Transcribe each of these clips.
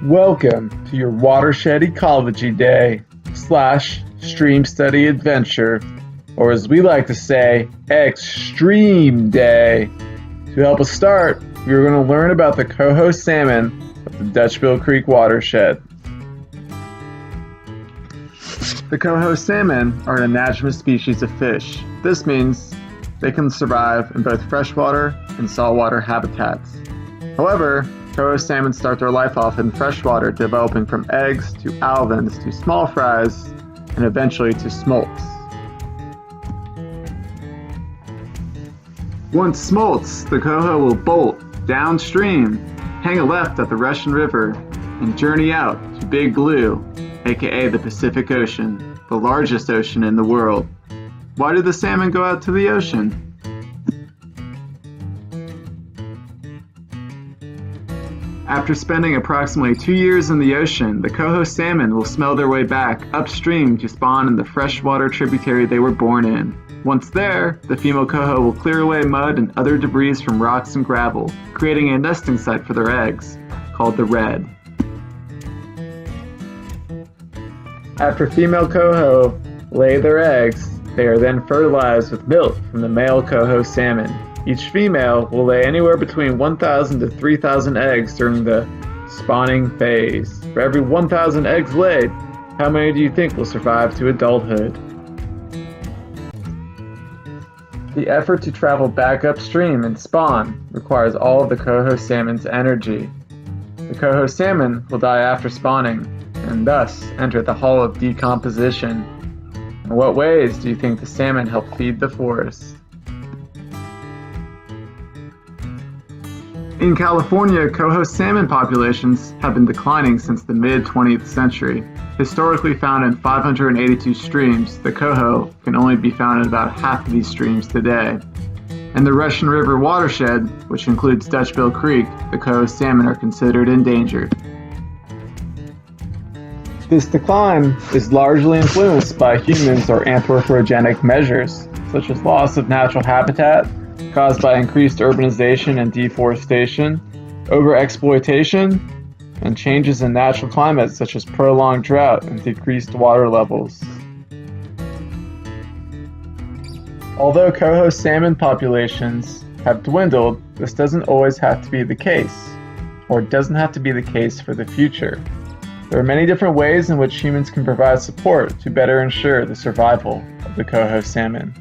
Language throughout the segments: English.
Welcome to your Watershed Ecology Day / Stream Study Adventure, or as we like to say, Extreme Day. To help us start, we are going to learn about the coho salmon of the Dutchbill Creek watershed. The coho salmon are an anadromous species of fish. This means they can survive in both freshwater and saltwater habitats. However, coho salmon start their life off in freshwater, developing from eggs to alevins to small fries and eventually to smolts. Once smolts, the coho will bolt downstream, hang a left at the Russian River, and journey out to Big Blue, aka the Pacific Ocean, the largest ocean in the world. Why do the salmon go out to the ocean? After spending approximately 2 years in the ocean, the coho salmon will smell their way back upstream to spawn in the freshwater tributary they were born in. Once there, the female coho will clear away mud and other debris from rocks and gravel, creating a nesting site for their eggs, called the redd. After female coho lay their eggs, they are then fertilized with milk from the male coho salmon. Each female will lay anywhere between 1,000 to 3,000 eggs during the spawning phase. For every 1,000 eggs laid, how many do you think will survive to adulthood? The effort to travel back upstream and spawn requires all of the coho salmon's energy. The coho salmon will die after spawning and thus enter the hall of decomposition. In what ways do you think the salmon help feed the forest? In California, coho salmon populations have been declining since the mid-20th century. Historically found in 582 streams, the coho can only be found in about half of these streams today. In the Russian River watershed, which includes Dutchbill Creek, the coho salmon are considered endangered. This decline is largely influenced by humans or anthropogenic measures, such as loss of natural habitat, caused by increased urbanization and deforestation, overexploitation, and changes in natural climates such as prolonged drought and decreased water levels. Although coho salmon populations have dwindled, this doesn't always have to be the case, or it doesn't have to be the case for the future. There are many different ways in which humans can provide support to better ensure the survival of the coho salmon.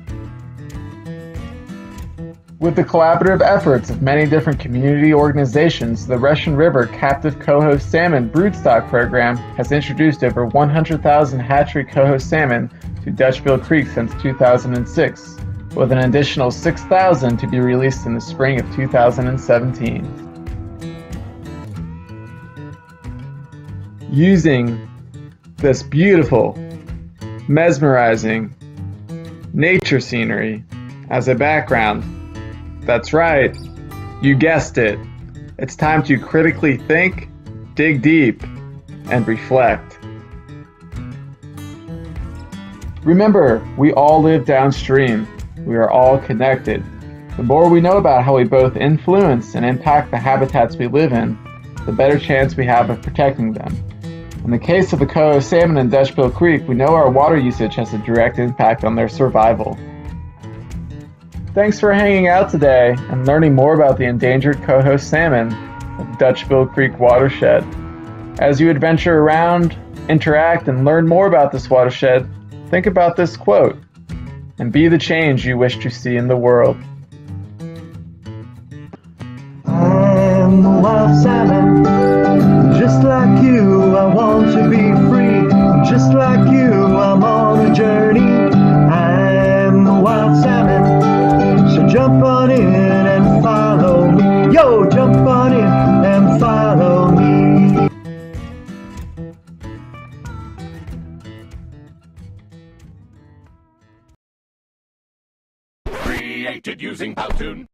With the collaborative efforts of many different community organizations, the Russian River Captive Coho Salmon Broodstock Program has introduced over 100,000 hatchery coho salmon to Dutchbill Creek since 2006, with an additional 6,000 to be released in the spring of 2017. Using this beautiful, mesmerizing nature scenery as a background, that's right, you guessed it. It's time to critically think, dig deep, and reflect. Remember, we all live downstream. We are all connected. The more we know about how we both influence and impact the habitats we live in, the better chance we have of protecting them. In the case of the coho salmon in Dutchbill Creek, we know our water usage has a direct impact on their survival. Thanks for hanging out today and learning more about the endangered coho salmon of Dutchbill Creek watershed. As you adventure around, interact, and learn more about this watershed, think about this quote, and be the change you wish to see in the world. I'm a wild salmon, just like you, I want to be free. Just like you, I'm on a journey. I'm a wild salmon, so jump on in and follow me. Yo, jump on in and follow me. Created using Powtoon.